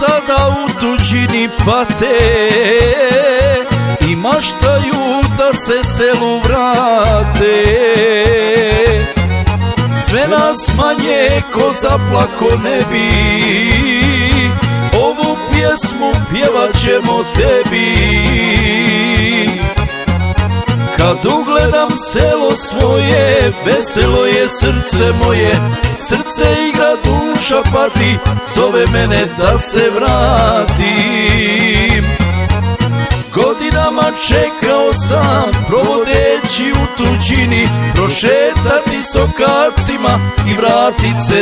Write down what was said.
sada u tuđini pate i maštaju da se selu vrate. Sve nas manje ko zaplako ne bi, ovu pjesmu pjevat ćemo tebi. Kad ugledam selo svoje, veselo je srce moje, srce igra, duša pati, zove mene da se vratim. Godinama čekao sam, provodeći u tuđini, prošetati s okacima i vratit se